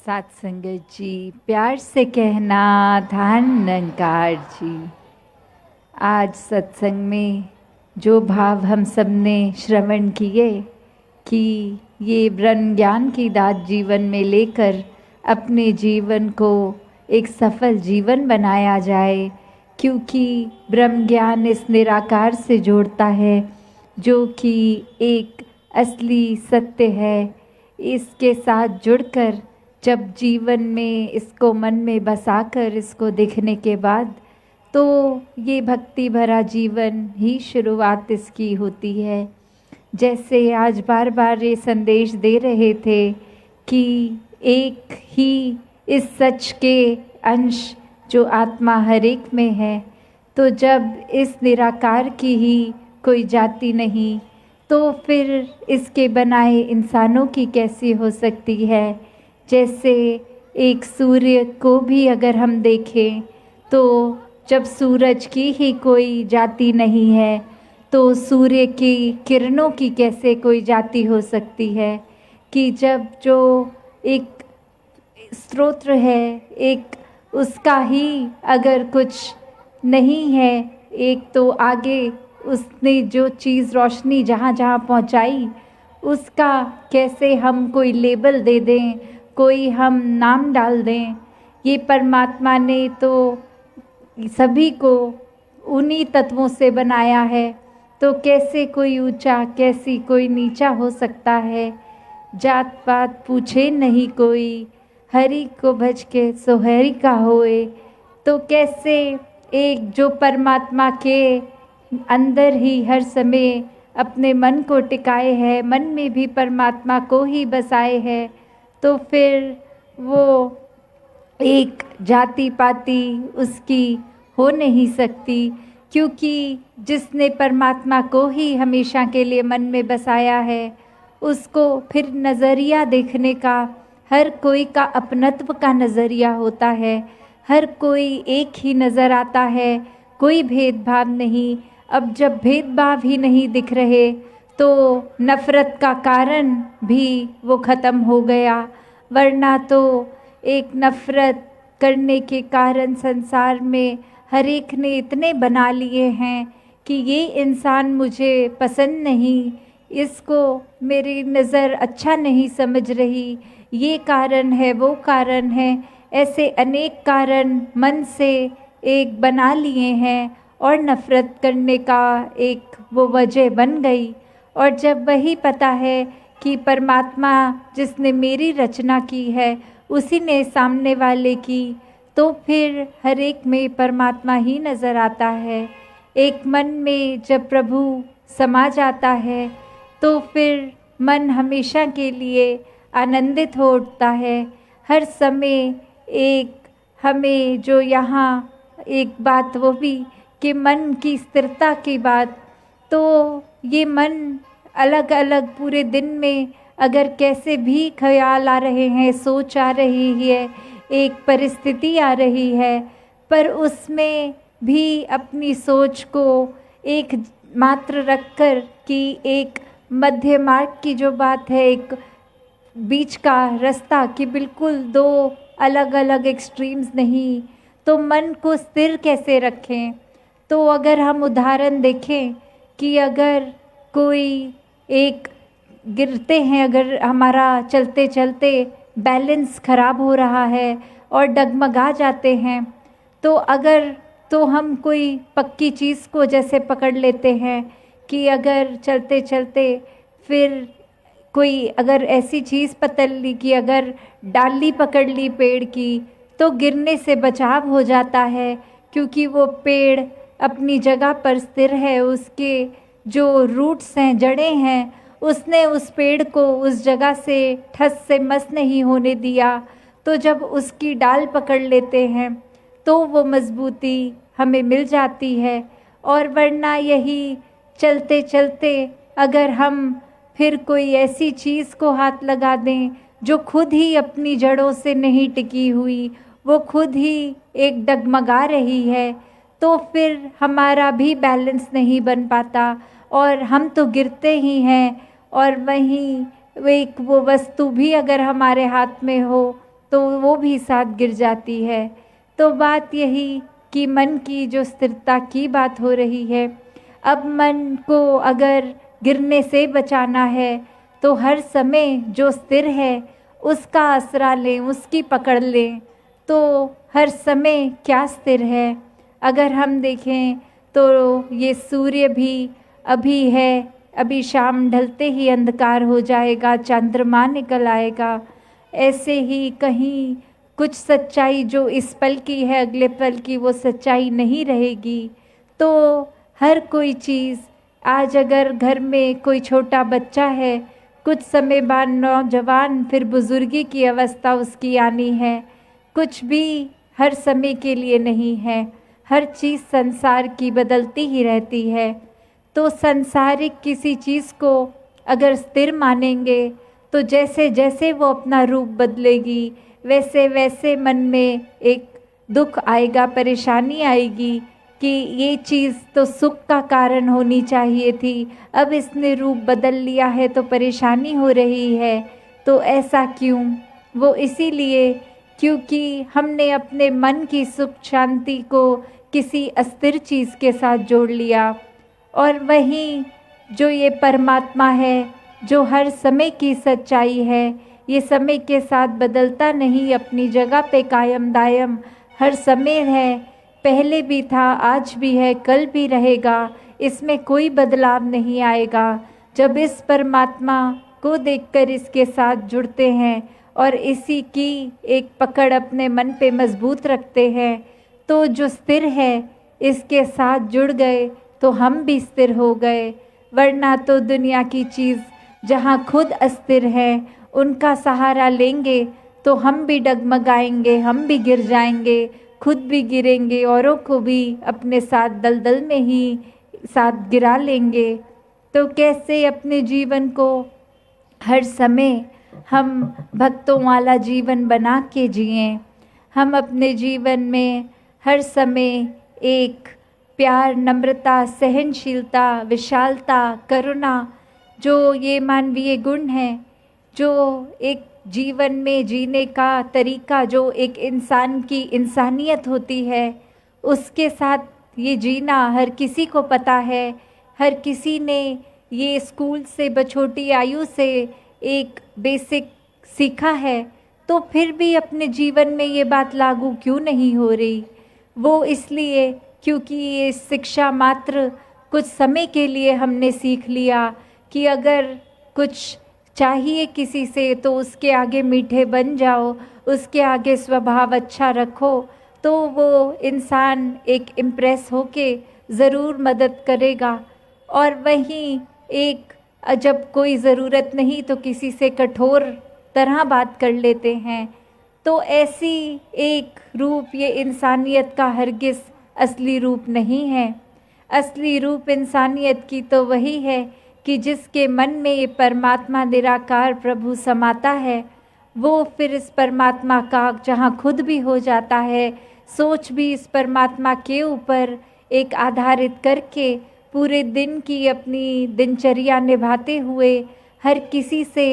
साथ संगत जी, प्यार से कहना ध्यान निरंकार जी। आज सत्संग में जो भाव हम सब ने श्रवण किए कि ये ब्रह्म ज्ञान की दात जीवन में लेकर अपने जीवन को एक सफल जीवन बनाया जाए, क्योंकि ब्रह्म ज्ञान इस निराकार से जोड़ता है जो कि एक असली सत्य है। इसके साथ जुड़कर जब जीवन में इसको मन में बसाकर इसको देखने के बाद तो ये भक्ति भरा जीवन ही शुरुआत इसकी होती है। जैसे आज बार बार ये संदेश दे रहे थे कि एक ही इस सच के अंश जो आत्मा हर एक में है, तो जब इस निराकार की ही कोई जाति नहीं तो फिर इसके बनाए इंसानों की कैसी हो सकती है। जैसे एक सूर्य को भी अगर हम देखें तो जब सूरज की ही कोई जाति नहीं है तो सूर्य की किरणों की कैसे कोई जाति हो सकती है। कि जब जो एक स्रोत्र है, एक उसका ही अगर कुछ नहीं है, एक तो आगे उसने जो चीज़ रोशनी जहाँ जहाँ पहुँचाई उसका कैसे हम कोई लेबल दे दें, कोई हम नाम डाल दें। ये परमात्मा ने तो सभी को उन्हीं तत्वों से बनाया है, तो कैसे कोई ऊंचा कैसी कोई नीचा हो सकता है। जात पात पूछे नहीं कोई, हरि को भज के सो हरि का होए। तो कैसे एक जो परमात्मा के अंदर ही हर समय अपने मन को टिकाए है, मन में भी परमात्मा को ही बसाए है, तो फिर वो एक जाति पाति उसकी हो नहीं सकती। क्योंकि जिसने परमात्मा को ही हमेशा के लिए मन में बसाया है उसको फिर नज़रिया देखने का, हर कोई का अपनत्व का नज़रिया होता है, हर कोई एक ही नज़र आता है, कोई भेदभाव नहीं। अब जब भेदभाव ही नहीं दिख रहे तो नफ़रत का कारण भी वो ख़त्म हो गया। वरना तो एक नफ़रत करने के कारण संसार में हर एक ने इतने बना लिए हैं कि ये इंसान मुझे पसंद नहीं, इसको मेरी नज़र अच्छा नहीं समझ रही, ये कारण है वो कारण है, ऐसे अनेक कारण मन से एक बना लिए हैं और नफ़रत करने का एक वो वजह बन गई। और जब वही पता है कि परमात्मा जिसने मेरी रचना की है उसी ने सामने वाले की, तो फिर हर एक में परमात्मा ही नज़र आता है। एक मन में जब प्रभु समा जाता है तो फिर मन हमेशा के लिए आनंदित हो उठता है। हर समय एक हमें जो यहाँ एक बात वो भी कि मन की स्थिरता की बात, तो ये मन अलग अलग पूरे दिन में अगर कैसे भी ख्याल आ रहे हैं, सोच आ रही है, एक परिस्थिति आ रही है, पर उसमें भी अपनी सोच को एक मात्र रखकर कि एक मध्य मार्ग की जो बात है, एक बीच का रास्ता कि बिल्कुल दो अलग अलग एक्सट्रीम्स नहीं, तो मन को स्थिर कैसे रखें। तो अगर हम उदाहरण देखें कि अगर कोई एक गिरते हैं, अगर हमारा चलते चलते बैलेंस खराब हो रहा है और डगमगा जाते हैं, तो अगर तो हम कोई पक्की चीज़ को जैसे पकड़ लेते हैं कि अगर चलते चलते फिर कोई अगर ऐसी चीज़ पकड़ ली कि अगर डाली पकड़ ली पेड़ की तो गिरने से बचाव हो जाता है, क्योंकि वो पेड़ अपनी जगह पर स्थिर है, उसके जो रूट्स हैं, जड़ें हैं, उसने उस पेड़ को उस जगह से ठस से मस नहीं होने दिया। तो जब उसकी डाल पकड़ लेते हैं तो वो मजबूती हमें मिल जाती है। और वरना यही चलते चलते अगर हम फिर कोई ऐसी चीज़ को हाथ लगा दें जो खुद ही अपनी जड़ों से नहीं टिकी हुई, वो खुद ही एक डगमगा रही है, तो फिर हमारा भी बैलेंस नहीं बन पाता और हम तो गिरते ही हैं। और वहीं एक वो वस्तु भी अगर हमारे हाथ में हो तो वो भी साथ गिर जाती है। तो बात यही कि मन की जो स्थिरता की बात हो रही है, अब मन को अगर गिरने से बचाना है तो हर समय जो स्थिर है उसका आसरा लें, उसकी पकड़ लें। तो हर समय क्या स्थिर है? अगर हम देखें तो ये सूर्य भी अभी है, अभी शाम ढलते ही अंधकार हो जाएगा, चंद्रमा निकल आएगा। ऐसे ही कहीं कुछ सच्चाई जो इस पल की है अगले पल की वो सच्चाई नहीं रहेगी। तो हर कोई चीज़, आज अगर घर में कोई छोटा बच्चा है, कुछ समय बाद नौजवान, फिर बुजुर्गी की अवस्था उसकी आनी है। कुछ भी हर समय के लिए नहीं है, हर चीज़ संसार की बदलती ही रहती है। तो संसारिक किसी चीज़ को अगर स्थिर मानेंगे तो जैसे जैसे वो अपना रूप बदलेगी वैसे वैसे मन में एक दुख आएगा, परेशानी आएगी कि ये चीज़ तो सुख का कारण होनी चाहिए थी, अब इसने रूप बदल लिया है तो परेशानी हो रही है। तो ऐसा क्यों? वो इसीलिए क्योंकि हमने अपने मन की सुख शांति को किसी अस्थिर चीज़ के साथ जोड़ लिया। और वहीं जो ये परमात्मा है, जो हर समय की सच्चाई है, ये समय के साथ बदलता नहीं, अपनी जगह पे कायम दायम हर समय है, पहले भी था, आज भी है, कल भी रहेगा, इसमें कोई बदलाव नहीं आएगा। जब इस परमात्मा को देखकर इसके साथ जुड़ते हैं और इसी की एक पकड़ अपने मन पे मजबूत रखते हैं तो जो स्थिर है इसके साथ जुड़ गए तो हम भी स्थिर हो गए। वरना तो दुनिया की चीज़ जहाँ खुद अस्थिर है उनका सहारा लेंगे तो हम भी डगमगाएंगे, हम भी गिर जाएंगे, खुद भी गिरेंगे, औरों को भी अपने साथ दलदल में ही साथ गिरा लेंगे। तो कैसे अपने जीवन को हर समय हम भक्तों वाला जीवन बना के जिएं। हम अपने जीवन में हर समय एक प्यार, नम्रता, सहनशीलता, विशालता, करुणा, जो ये मानवीय गुण हैं, जो एक जीवन में जीने का तरीका, जो एक इंसान की इंसानियत होती है, उसके साथ ये जीना हर किसी को पता है। हर किसी ने ये स्कूल से बछोटी आयु से एक बेसिक सीखा है, तो फिर भी अपने जीवन में ये बात लागू क्यों नहीं हो रही? वो इसलिए क्योंकि ये शिक्षा मात्र कुछ समय के लिए हमने सीख लिया कि अगर कुछ चाहिए किसी से तो उसके आगे मीठे बन जाओ, उसके आगे स्वभाव अच्छा रखो, तो वो इंसान एक इम्प्रेस होके ज़रूर मदद करेगा। और वहीं एक जब कोई ज़रूरत नहीं तो किसी से कठोर तरह बात कर लेते हैं। तो ऐसी एक रूप ये इंसानियत का हरगिज़ असली रूप नहीं है। असली रूप इंसानियत की तो वही है कि जिसके मन में ये परमात्मा निराकार प्रभु समाता है, वो फिर इस परमात्मा का जहाँ खुद भी हो जाता है, सोच भी इस परमात्मा के ऊपर एक आधारित करके पूरे दिन की अपनी दिनचर्या निभाते हुए हर किसी से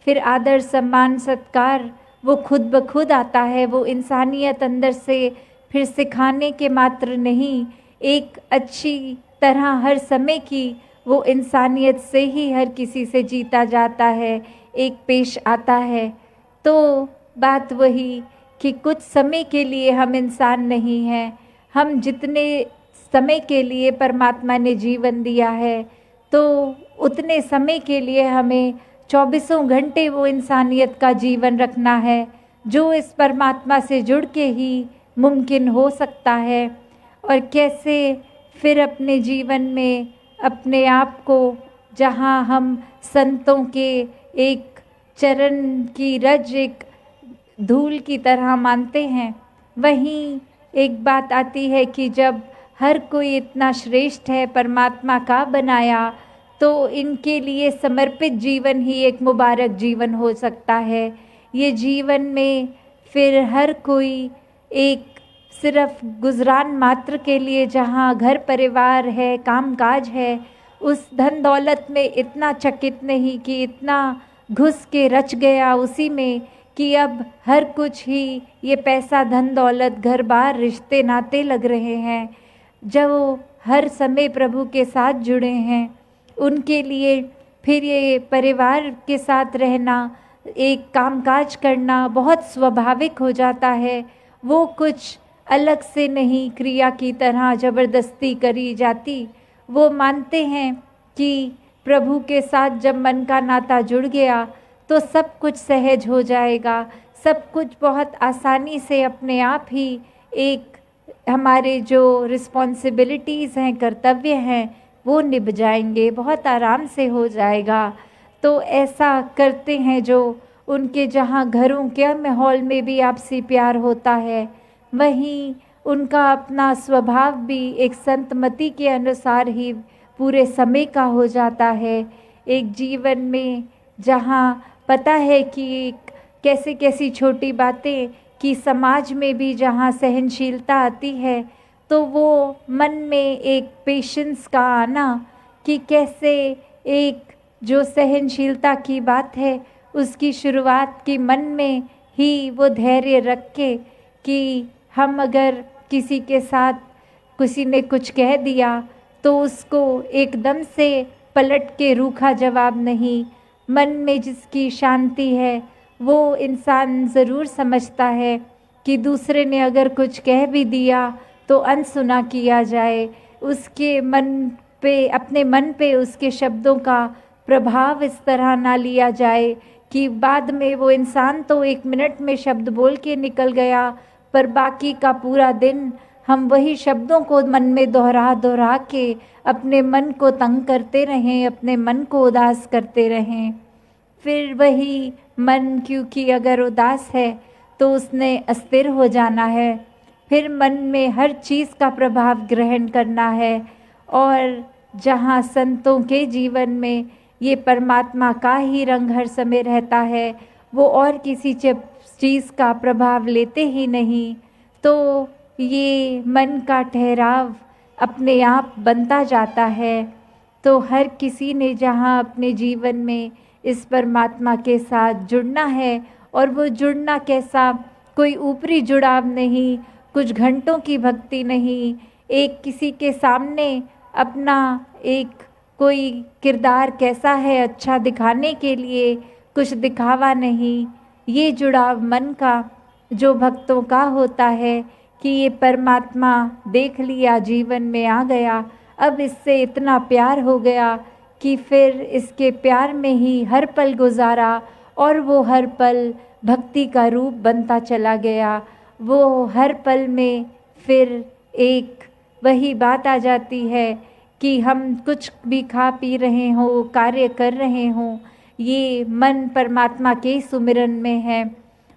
फिर आदर, सम्मान, सत्कार वो खुद ब खुद आता है। वो इंसानियत अंदर से फिर सिखाने के मात्र नहीं, एक अच्छी तरह हर समय की वो इंसानियत से ही हर किसी से जीता जाता है, एक पेश आता है। तो बात वही कि कुछ समय के लिए हम इंसान नहीं हैं। हम जितने समय के लिए परमात्मा ने जीवन दिया है तो उतने समय के लिए हमें 24 घंटे वो इंसानियत का जीवन रखना है, जो इस परमात्मा से जुड़ के ही मुमकिन हो सकता है। और कैसे फिर अपने जीवन में अपने आप को, जहाँ हम संतों के एक चरण की रज, एक धूल की तरह मानते हैं, वहीं एक बात आती है कि जब हर कोई इतना श्रेष्ठ है, परमात्मा का बनाया, तो इनके लिए समर्पित जीवन ही एक मुबारक जीवन हो सकता है। ये जीवन में फिर हर कोई एक सिर्फ गुजरान मात्र के लिए, जहाँ घर परिवार है, कामकाज है, उस धन दौलत में इतना चकित नहीं कि इतना घुस के रच गया उसी में कि अब हर कुछ ही ये पैसा धन दौलत घर बार रिश्ते नाते लग रहे हैं। जो हर समय प्रभु के साथ जुड़े हैं उनके लिए फिर ये परिवार के साथ रहना, एक कामकाज करना बहुत स्वाभाविक हो जाता है। वो कुछ अलग से नहीं क्रिया की तरह जबरदस्ती करी जाती। वो मानते हैं कि प्रभु के साथ जब मन का नाता जुड़ गया तो सब कुछ सहज हो जाएगा, सब कुछ बहुत आसानी से अपने आप ही एक हमारे जो रिस्पॉन्सिबिलिटीज़ हैं, कर्तव्य हैं, वो निभ जाएंगे, बहुत आराम से हो जाएगा। तो ऐसा करते हैं जो उनके जहाँ घरों के माहौल में भी आपसी प्यार होता है, वहीं उनका अपना स्वभाव भी एक संतमति के अनुसार ही पूरे समय का हो जाता है। एक जीवन में जहाँ पता है कि कैसे कैसी छोटी बातें कि समाज में भी जहाँ सहनशीलता आती है तो वो मन में एक पेशेंस का आना कि कैसे एक जो सहनशीलता की बात है उसकी शुरुआत की मन में ही वो धैर्य रख के कि हम अगर किसी के साथ किसी ने कुछ कह दिया तो उसको एकदम से पलट के रूखा जवाब नहीं, मन में जिसकी शांति है वो इंसान ज़रूर समझता है कि दूसरे ने अगर कुछ कह भी दिया तो अनसुना किया जाए, उसके मन पे, अपने मन पे उसके शब्दों का प्रभाव इस तरह ना लिया जाए कि बाद में वो इंसान तो 1 मिनट में शब्द बोल के निकल गया पर बाकी का पूरा दिन हम वही शब्दों को मन में दोहरा दोहरा के अपने मन को तंग करते रहें, अपने मन को उदास करते रहें। फिर वही मन क्योंकि अगर उदास है तो उसने अस्थिर हो जाना है, फिर मन में हर चीज़ का प्रभाव ग्रहण करना है। और जहाँ संतों के जीवन में ये परमात्मा का ही रंग हर समय रहता है, वो और किसी चीज़ का प्रभाव लेते ही नहीं, तो ये मन का ठहराव अपने आप बनता जाता है। तो हर किसी ने जहाँ अपने जीवन में इस परमात्मा के साथ जुड़ना है, और वो जुड़ना कैसा, कोई ऊपरी जुड़ाव नहीं, कुछ घंटों की भक्ति नहीं, एक किसी के सामने अपना एक कोई किरदार कैसा है अच्छा दिखाने के लिए कुछ दिखावा नहीं। ये जुड़ाव मन का जो भक्तों का होता है कि ये परमात्मा देख लिया, जीवन में आ गया, अब इससे इतना प्यार हो गया कि फिर इसके प्यार में ही हर पल गुजारा, और वो हर पल भक्ति का रूप बनता चला गया। वो हर पल में फिर एक वही बात आ जाती है कि हम कुछ भी खा पी रहे हों, कार्य कर रहे हों, ये मन परमात्मा के सुमिरन में है।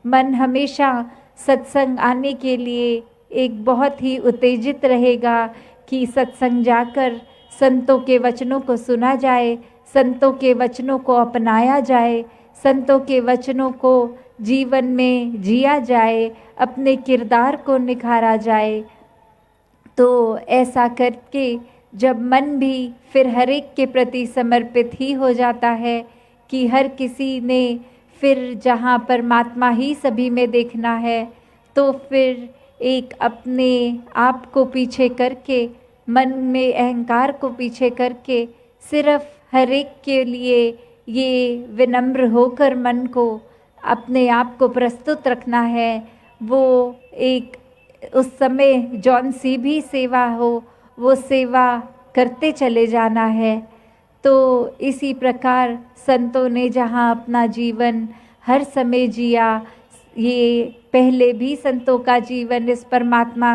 मन हमेशा सत्संग आने के लिए एक बहुत ही उत्तेजित रहेगा कि सत्संग जाकर संतों के वचनों को सुना जाए, संतों के वचनों को अपनाया जाए, संतों के वचनों को जीवन में जिया जाए, अपने किरदार को निखारा जाए। तो ऐसा करके जब मन भी फिर हर एक के प्रति समर्पित ही हो जाता है कि हर किसी ने फिर जहाँ परमात्मा ही सभी में देखना है, तो फिर एक अपने आप को पीछे करके, मन में अहंकार को पीछे करके सिर्फ हर एक के लिए ये विनम्र होकर मन को अपने आप को प्रस्तुत रखना है। वो एक उस समय जौन सी भी सेवा हो वो सेवा करते चले जाना है। तो इसी प्रकार संतों ने जहाँ अपना जीवन हर समय जिया, ये पहले भी संतों का जीवन इस परमात्मा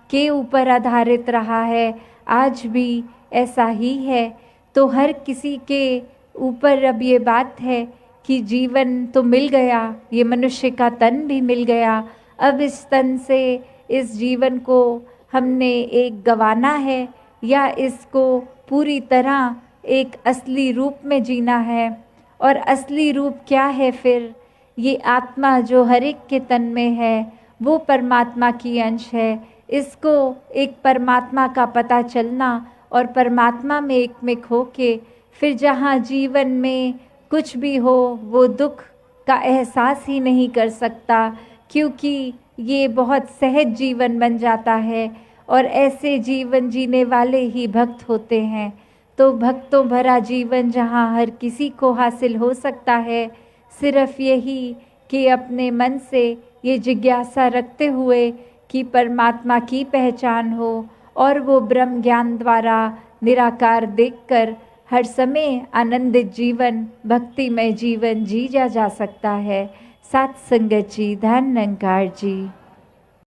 के ऊपर आधारित रहा है, आज भी ऐसा ही है। तो हर किसी के ऊपर अब ये बात है कि जीवन तो मिल गया, ये मनुष्य का तन भी मिल गया, अब इस तन से इस जीवन को हमने एक गंवाना है या इसको पूरी तरह एक असली रूप में जीना है। और असली रूप क्या है फिर? ये आत्मा जो हर एक के तन में है वो परमात्मा की अंश है। इसको एक परमात्मा का पता चलना और परमात्मा में एक में खो के फिर जहाँ जीवन में कुछ भी हो वो दुख का एहसास ही नहीं कर सकता, क्योंकि ये बहुत सहज जीवन बन जाता है और ऐसे जीवन जीने वाले ही भक्त होते हैं। तो भक्तों भरा जीवन जहाँ हर किसी को हासिल हो सकता है, सिर्फ यही कि अपने मन से ये जिज्ञासा रखते हुए कि परमात्मा की पहचान हो और वो ब्रह्म ज्ञान द्वारा निराकार देखकर हर समय आनंदित जीवन, भक्तिमय जीवन जी जा सकता है। सत्संगत जी, धन निरंकार जी।